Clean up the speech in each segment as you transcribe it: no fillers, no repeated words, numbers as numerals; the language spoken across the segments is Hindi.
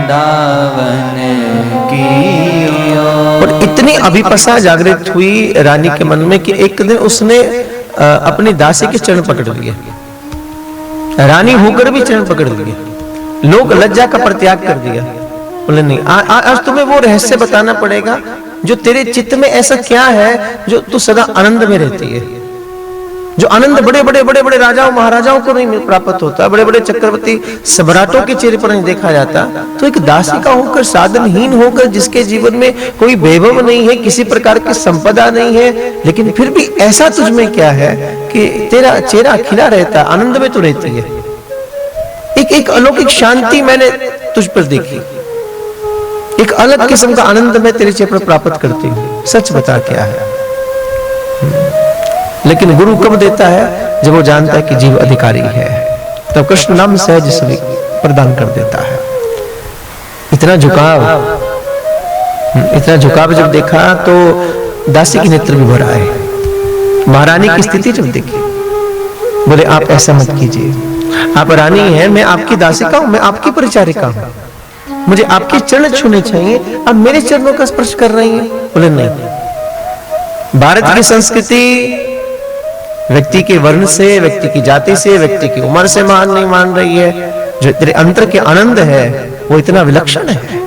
वृंदावन की ओर। और इतनी अभिपसा जागृत हुई रानी के मन में कि एक दिन उसने अपनी दासी के चरण पकड़ लिए। रानी होकर भी चरण पकड़ लिए। लोग लज्जा का परित्याग कर दिया। बोले नहीं, आज तुम्हें वो रहस्य बताना पड़ेगा जो तेरे चित्त में ऐसा क्या है जो तू सदा आनंद में रहती है। जो आनंद बड़े बड़े राजाओं महाराजाओं को नहीं प्राप्त होता, बड़े बड़े चक्रवर्ती सम्राटों के चेहरे पर नहीं देखा जाता, तो एक दासी का होकर, साधनहीन होकर, जिसके जीवन में कोई वैभव नहीं है, किसी प्रकार की संपदा नहीं है, लेकिन फिर भी ऐसा तुझ में क्या है कि तेरा चेहरा खिला रहता, आनंद में तो रहती है। एक अलौकिक शांति मैंने तुझ पर देखी, एक अलग किस्म का आनंद मैं तेरे चेहरे पर प्राप्त करती हूँ, सच बता क्या है। लेकिन गुरु कब देता है? जब वो जानता है कि जीव अधिकारी है, तब कृष्ण नाम सहज सभी प्रदान कर देता है। इतना झुकाव जब देखा तो दासी की नेत्र भी भर आए। महारानी की स्थिति जब देखी, बोले आप ऐसा मत कीजिए, आप रानी हैं, मैं आपकी दासिका हूं, मैं आपकी परिचारिका हूं, मुझे आपके चरण छूने चाहिए, आप मेरे चरणों का स्पर्श कर रही हैं। बोले नहीं, भारत की संस्कृति व्यक्ति के वर्ण से, व्यक्ति की जाति से, व्यक्ति की उम्र से मान नहीं मान रही है। जो तेरे अंतर के आनंद है वो इतना विलक्षण है।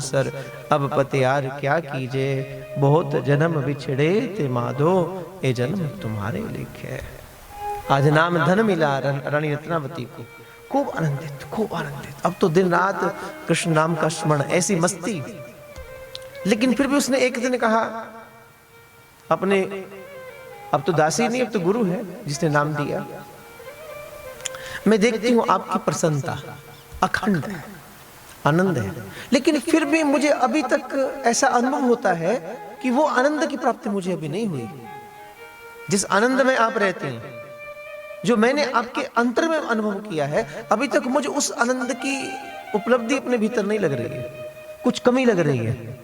सर अब पतियार क्या कीजे, बहुत जन्म बिछड़े ते माधो, ये जन्म तुम्हारे लिखे। आज नाम धन मिला रानी रत्नावती को, खूब आनंदित। अब तो दिन रात कृष्ण नाम का स्मरण, ऐसी मस्ती। लेकिन फिर भी उसने एक दिन कहा अपने, अब तो दासी नहीं, अब तो गुरु है जिसने नाम दिया, मैं देखती हूं आपकी प्रसन्नता अखंड है, आनंद है, लेकिन फिर भी मुझे अभी तक ऐसा अनुभव होता है कि वो आनंद की प्राप्ति मुझे अभी नहीं हुई। जिस आनंद में आप रहते हैं, जो मैंने आपके अंतर में अनुभव किया है, अभी तक मुझे उस आनंद की उपलब्धि अपने भीतर नहीं लग रही है, कुछ कमी लग रही है।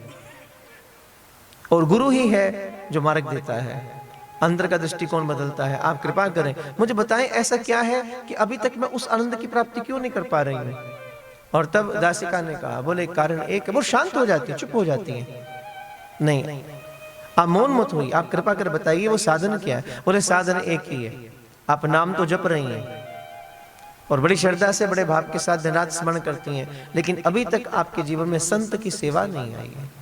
और गुरु ही है जो मार्ग देता है, अंदर का दृष्टिकोण बदलता है। आप कृपा करें, मुझे बताएं ऐसा क्या है कि अभी तक मैं उस आनंद की प्राप्ति क्यों नहीं कर पा रही हूं। और तब दासिका ने कहा, बोले कारण एक है, वो शांत हो जाती है, चुप हो जाती है। नहीं, आप मौन मत होइए, आप कृपा कर बताइए वो साधन क्या है। बोले साधन एक ही है, आप नाम तो जप रही हैं और बड़ी श्रद्धा से, बड़े भाव के साथ दिन रात स्मरण करती हैं, लेकिन अभी तक आपके जीवन में संत की सेवा नहीं आई है।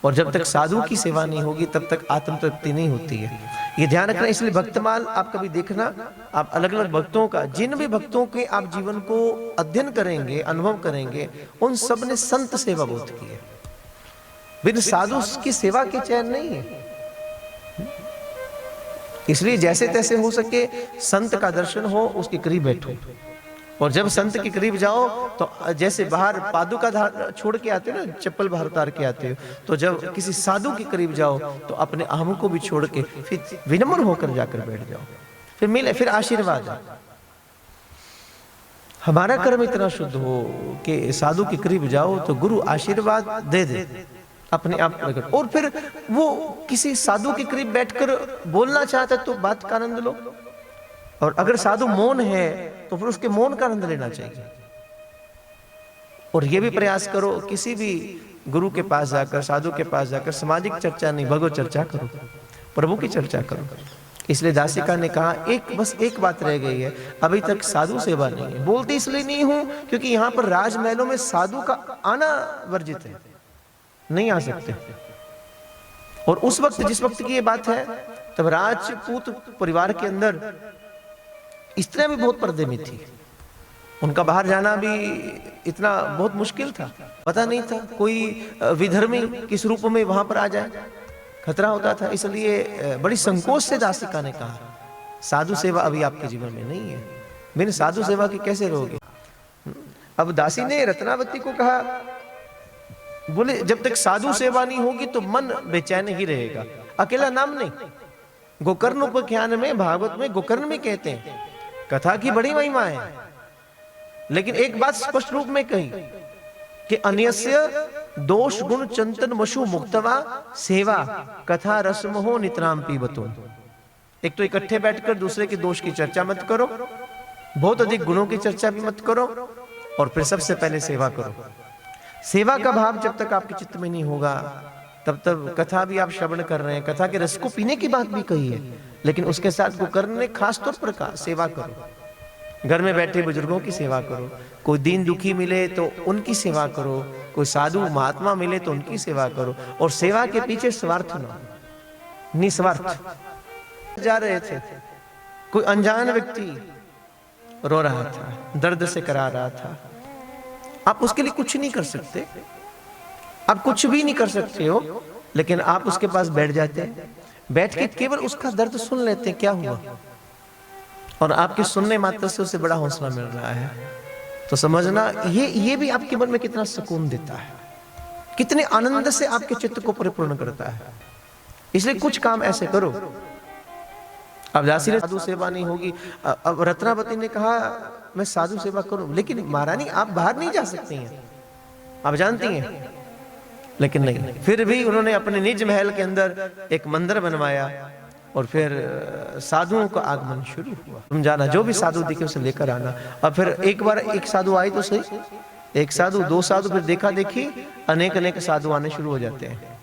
और जब तक साधु की सेवा नहीं होगी तब तक आत्म तृप्ति नहीं होती है, ये ध्यान रखना। इसलिए भक्तमाल आप कभी देखना, आप अलग अलग भक्तों का, जिन भी भक्तों के आप जीवन को अध्ययन करेंगे, अनुभव करेंगे, उन सब ने संत सेवा बहुत की है। बिन साधु की सेवा के चैन नहीं है। इसलिए जैसे तैसे हो सके संत का दर्शन हो, उसके करीब बैठो। और जब संत के करीब जाओ तो जैसे बाहर पादुका छोड़ के आते हो ना, चप्पल बाहर उतार के आते हो, तो जब किसी साधु के करीब जाओ तो अपने अहम को भी छोड़ के फिर विनम्र होकर जाकर बैठ जाओ, फिर मिले, फिर आशीर्वाद। हमारा कर्म इतना शुद्ध हो कि साधु के करीब जाओ तो गुरु आशीर्वाद दे दे अपने आप प्रकट। और फिर वो किसी साधु के करीब बैठकर बोलना चाहता तो बात का आनंद लो, और अगर साधु मौन है तो फिर उसके मौन का आनंद लेना चाहिए। और ये भी प्रयास करो, किसी भी गुरु के पास जाकर, साधु के पास जाकर सामाजिक चर्चा नहीं, भगवत चर्चा करो, प्रभु की चर्चा करो। इसलिए दासिका ने कहा बस एक बात रह गई है, अभी तक साधु सेवा नहीं है। बोलती इसलिए नहीं हूं क्योंकि यहां पर राजमहलों में साधु का आना वर्जित है, नहीं आ सकते। और उस वक्त, जिस वक्त की ये बात है, तब राजपूत परिवार के अंदर स्त्रियां भी बहुत पर्दे में थी, उनका बाहर जाना भी इतना बहुत मुश्किल था। पता नहीं था कोई विधर्मी किस रूप में वहां पर आ जाए, खतरा होता था। इसलिए बड़ी संकोच से दासिका ने कहा, साधु सेवा अभी आपके जीवन में नहीं है, बिन साधु सेवा के कैसे रहोगे। अब दासी ने रत्नावती को कहा, बोले जब तक साधु सेवा नहीं होगी तो मन बेचैन ही रहेगा। अकेला नाम नहीं, गोकर्ण उपाख्यान में, भागवत में गोकर्ण में कहते हैं कथा की बड़ी महिमा है, लेकिन एक बात स्पष्ट रूप में कही कि अन्यस्य दोष गुण चंतन वशु मुक्तवा सेवा कथा रसमोह नितराम पीबतो। एक तो इकट्ठे बैठकर दूसरे के दोष की चर्चा मत करो, बहुत अधिक गुणों की चर्चा भी मत करो, और फिर सबसे पहले सेवा करो। सेवा का भाव जब तक आपके चित्त में नहीं होगा, तब तक कथा भी आप श्रवण कर रहे हैं, कथा के रस को पीने की बात भी कही है, लेकिन उसके साथ गोकर्ण खास तौर पर कहा सेवा करो। घर में बैठे बुजुर्गों की सेवा करो, कोई दीन दुखी मिले तो उनकी सेवा करो, कोई साधु महात्मा मिले तो उनकी सेवा करो, और सेवा के पीछे स्वार्थ न हो, निस्वार्थ। जा रहे थे, कोई अनजान व्यक्ति रो रहा था, दर्द से करा रहा था, आप उसके लिए कुछ नहीं कर सकते, आप कुछ भी नहीं कर सकते हो, लेकिन आप उसके पास बैठ जाते हैं, बैठ के केवल उसका दर्द सुन लेते हैं, क्या हुआ, और आपके सुनने मात्र से उसे बड़ा हौसला मिल रहा है, तो समझना ये भी आपके मन में कितना सुकून देता है, कितने आनंद से आपके चित्त को परिपूर्ण करता है। इसलिए कुछ काम ऐसे करो। अब जाहिर साधु सेवा नहीं होगी। अब रत्नावती ने कहा मैं साधु सेवा करूं, लेकिन महारानी आप बाहर नहीं जा सकती हैं, आप जानती हैं, लेकिन नहीं, फिर भी उन्होंने अपने निज महल के अंदर एक मंदिर बनवाया, और फिर साधुओं का आगमन शुरू हुआ। तुम जाना, जो भी साधु दिखे उसे लेकर आना। अब फिर एक बार एक साधु आए तो सही, एक साधु, दो साधु, फिर देखा देखी अनेक अनेक साधु आने शुरू हो जाते हैं,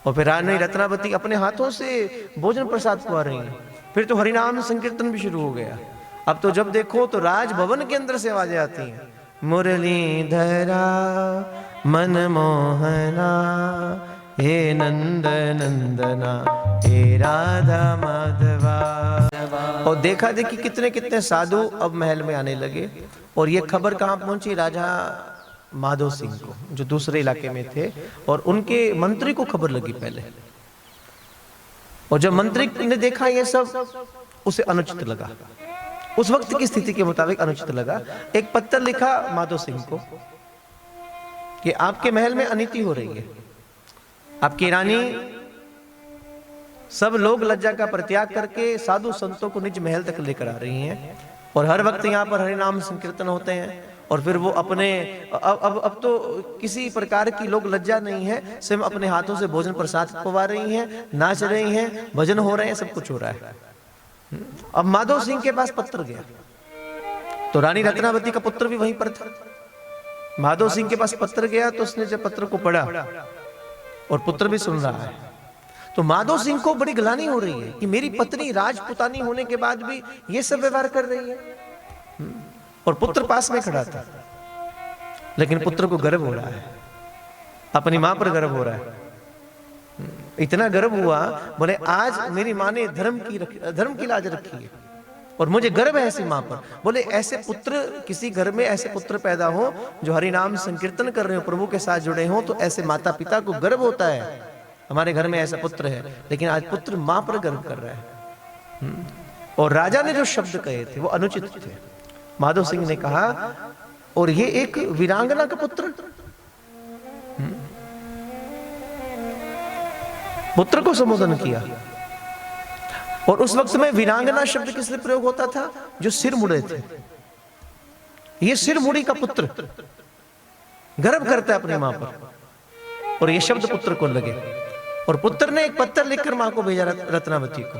और फिर रानी रत्नावती अपने हाथों से भोजन प्रसाद खुआ रही हैं। फिर तो हरिनाम संकीर्तन भी शुरू हो गया। अब तो जब देखो तो राजभवन के अंदर से आवाजें आती हैं, मुरलीधरा मन मोहना, हे नंद नंदना, हे राधा माधवा। और देखा देखी कितने कितने साधु अब महल में आने लगे, और ये खबर कहाँ पहुंची, राजा माधो सिंह को, जो दूसरे इलाके में थे, और उनके मंत्री को खबर लगी पहले, और जब मंत्री ने देखा ये सब, उसे अनुचित लगा, उस वक्त की स्थिति के मुताबिक अनुचित लगा। एक पत्र लिखा माधो सिंह को कि आपके महल में अनीति हो रही है, आपकी रानी सब लोग लज्जा का परित्याग करके साधु संतों को निज महल तक लेकर आ रही हैं, और हर वक्त यहाँ पर हरिनाम संकीर्तन होते हैं, और फिर वो अपने अब तो किसी प्रकार की लोग लज्जा नहीं है, सिर्फ अपने हाथों से भोजन प्रसाद खुआ रही हैं, नाच रही हैं, भजन हो रहे हैं, सब कुछ हो रहा है। अब माधो सिंह के पास पत्र गया, तो रानी रत्नावती का पुत्र भी वहीं पर था। माधो सिंह के पास पत्र गया, तो उसने जब पत्र को पढ़ा, और पुत्र भी सुन रहा है, तो माधो सिंह को बड़ी ग्लानि हो रही है कि मेरी पत्नी राजपुतानी होने के बाद भी ये सब व्यवहार कर रही है, और पुत्र पास में खड़ा था, लेकिन पुत्र को गर्व हो रहा है, अपनी मां पर गर्व हो रहा है। इतना गर्व हुआ, बोले आज मेरी मां ने धर्म की लाज रखी है, और मुझे गर्व है ऐसी मां पर। बोले ऐसे पुत्र, किसी घर में ऐसे पुत्र पैदा हो जो हरि नाम संकीर्तन कर रहे हो, प्रभु के साथ जुड़े हो, तो ऐसे माता पिता को गर्व होता है, हमारे घर में ऐसा पुत्र है। लेकिन आज पुत्र मां पर गर्व कर रहा है, और राजा ने जो शब्द कहे थे वो अनुचित थे। माधो सिंह ने कहा, और ये एक वीरांगना का पुत्र, पुत्र को संबोधन किया। और उस वक्त में वीरांगना शब्द किस लिए प्रयोग होता था, जो सिर मुड़े थे, ये सिर मुड़ी का पुत्र गर्व करता है अपनी मां पर, और ये शब्द पुत्र को लगे, और पुत्र ने एक पत्र लिखकर मां को भेजा रत्नावती को,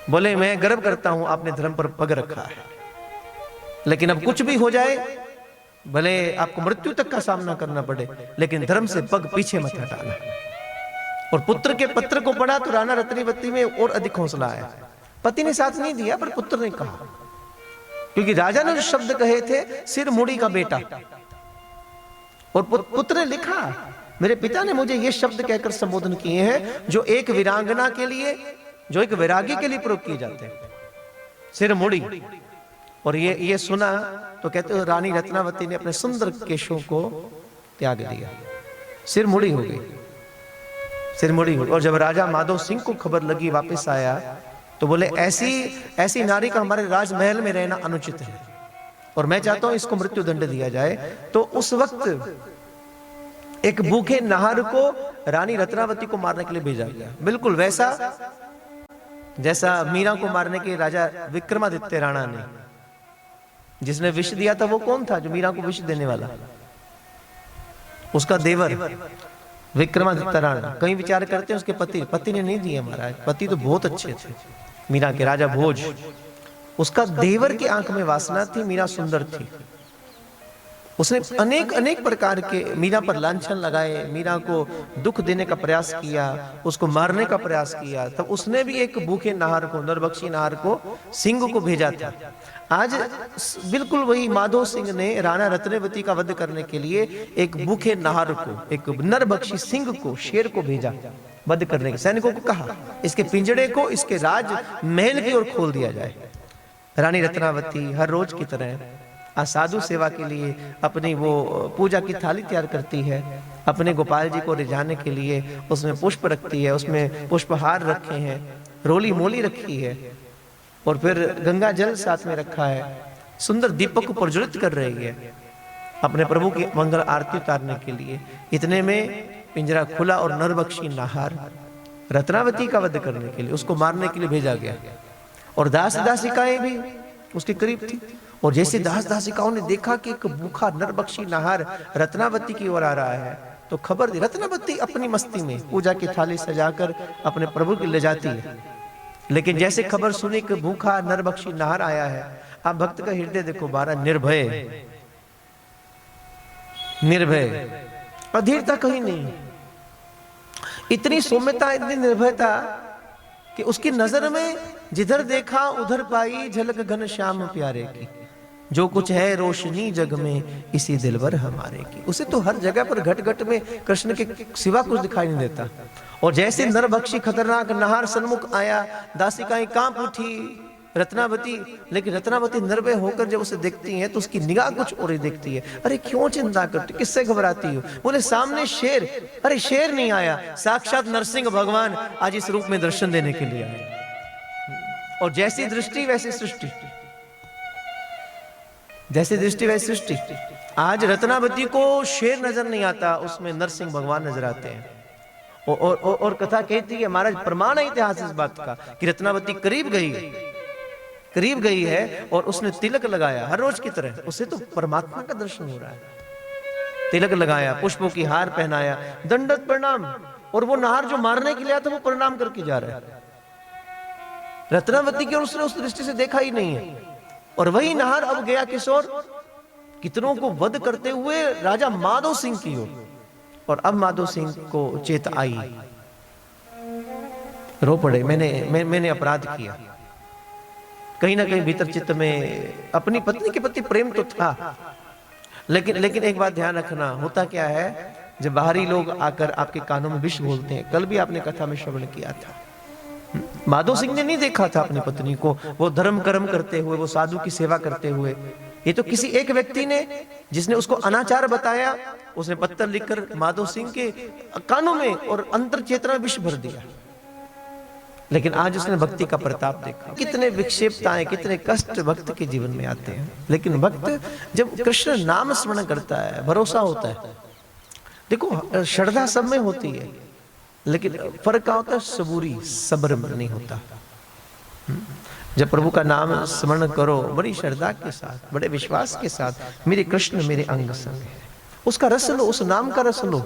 बोले मैं गर्व करता हूं आपने धर्म पर पग रखा है, लेकिन अब कुछ भी हो जाए, भले आपको मृत्यु तक का सामना करना पड़े, लेकिन धर्म से पग पीछे मत हटाना। और पुत्र के पत्र को पढ़ा तो राणा रत्नावती में और अधिक हौसला आया। पति ने साथ नहीं दिया, पर पुत्र ने कहा, क्योंकि राजा ने जो शब्द कहे थे, सिर मुड़ी का बेटा, और पुत्र ने लिखा, मेरे पिता ने मुझे ये शब्द कहकर संबोधन किए हैं जो एक वीरांगना के लिए, जो एक वैरागी के लिए प्रयोग किए जाते हैं, सिर मुड़ी। और ये सुना तो कहते हो रानी रत्नावती ने अपने सुंदर केशों को त्याग दिया, सिर मुड़ी हो गई, सिर मुड़ी हो गई। और जब राजा माधो सिंह को खबर लगी, वापस आया, तो बोले ऐसी नारी का हमारे राजमहल में रहना अनुचित है, और मैं चाहता हूं इसको मृत्यु दंड दिया जाए। तो उस वक्त एक भूखे नाहर को रानी रत्नावती को मारने के लिए भेजा गया, बिल्कुल वैसा जैसा मीरा को मारने के राजा विक्रमादित्य राणा ने, जिसने विष दिया था, वो कौन था जो मीरा को विष देने वाला, उसका देवर विक्रमादित्य राणा। कई विचार करते हैं उसके पति ने नहीं दिया महाराज, पति तो बहुत अच्छे थे मीरा के, राजा भोज, उसका देवर की आंख में वासना थी, मीरा सुंदर थी, उसने अनेक अनेक प्रकार के मीरा पर लांछन लगाए, मीरा को दुख देने का प्रयास किया, उसको मारने का प्रयास किया। तब उसने भी एक भूखे नाहर को, नरबक्षी नाहर को, सिंह को भेजा था। आज बिल्कुल वही माधो सिंह ने राणा रत्नवती का वध करने के लिए एक भूखे नाहर को, एक नरबक्षी सिंह को, शेर को भेजा वध करने के। सैनिकों को कहा इसके पिंजड़े को इसके राज महल की ओर खोल दिया जाए। रानी रत्नावती हर रोज की तरह साधु सेवा के लिए अपनी वो पूजा की थाली तैयार करती है, अपने गोपाल जी को रिझाने के लिए उसमें पुष्प रखती है, उसमें पुष्पहार रखे हैं, रोली मोली रखी है, और फिर गंगा जल साथ में रखा है, सुंदर दीपक को प्रज्वलित कर रही है अपने प्रभु की मंगल आरती उतारने के लिए। इतने में पिंजरा खुला और नरबक्षी नाहर रत्नावती का वध करने के लिए, उसको मारने के लिए भेजा गया। और दास दासिकाएं भी उसके करीब थी, और जैसे दास दासिकाओं ने देखा कि एक भूखा नरबक्षी नाहर रत्नावती की ओर आ रहा है, तो खबर दी। रत्नावती अपनी मस्ती में पूजा की थाली सजाकर अपने प्रभु को ले जाती है, लेकिन जैसे खबर सुनी कि भूखा नरबक्षी नाहर आया है, आप भक्त का हृदय देखो, बारा निर्भय, निर्भय, अधीरता कहीं नहीं, इतनी सौम्यता, इतनी निर्भयता कि उसकी नजर में जिधर देखा उधर पाई झलक घन श्याम प्यारे की, जो कुछ है रोशनी जग में इसी दिलबर हमारे की। उसे तो हर जगह पर घट घट में कृष्ण के सिवा कुछ दिखाई नहीं देता। और जैसे नरबक्षी खतरनाक नाहर सन्मुख आया, दासिकाएं कांप उठी रत्नावती, लेकिन रत्नावती निर्भय होकर जब उसे देखती है तो उसकी निगाह कुछ और ही देखती है। अरे क्यों चिंता करती, किससे घबराती हो? बोले सामने शेर। अरे शेर नहीं आया, साक्षात नरसिंह भगवान आज इस रूप में दर्शन देने के लिए आए। और जैसी दृष्टि वैसी सृष्टि, जैसी दृष्टि वैसी सृष्टि। आज रत्नावती को शेर नजर नहीं आता, उसमें नरसिंह भगवान नजर आते हैं। और कथा कहती है, महाराज प्रमाण है इतिहास इस बात का कि रत्नावती करीब गई है और उसने तिलक लगाया हर रोज की तरह। उसे तो परमात्मा का दर्शन हो रहा है। तिलक लगाया, पुष्पों की हार पहनाया, दंडवत प्रणाम, और वो नाहर जो मारने के लिए आया था वो प्रणाम करके जा रहा है। रत्नावती की उसने उस दृष्टि से देखा ही नहीं है। और वही नाहर अब गया किशोर कितनों को वध करते हुए राजा माधो सिंह की ओर। और अब माधो सिंह को चेत आई, रो पड़े, मैंने अपराध किया। कहीं ना कहीं भीतर चित्त में अपनी पत्नी के प्रति प्रेम तो था, लेकिन एक बात ध्यान रखना, होता क्या है जब बाहरी लोग आकर आपके कानों में विष बोलते हैं। कल भी आपने कथा में श्रवण किया था, माधो सिंह ने नहीं देखा था अपनी पत्नी को वो धर्म कर्म करते हुए, वो साधु की सेवा करते हुए। ये तो किसी एक व्यक्ति ने, जिसने उसको अनाचार बताया, उसने पत्थर लिखकर माधो सिंह के कानों में और अंतर चेतना में विष भर दिया। लेकिन आज उसने भक्ति का प्रताप देखा, कितने विक्षेपताएं, कितने कष्ट भक्त के जीवन में आते हैं। लेकिन भक्त जब कृष्ण नाम स्मरण करता है, भरोसा होता है। देखो श्रद्धा सब में होती है, लेकिन फर्क क्या होता है, सबूरी, सब्र में नहीं होता। जब प्रभु का नाम स्मरण करो बड़ी श्रद्धा के साथ, बड़े विश्वास के साथ, मेरे कृष्ण मेरे अंग संग है, उसका रस लो, उस नाम का रस लो।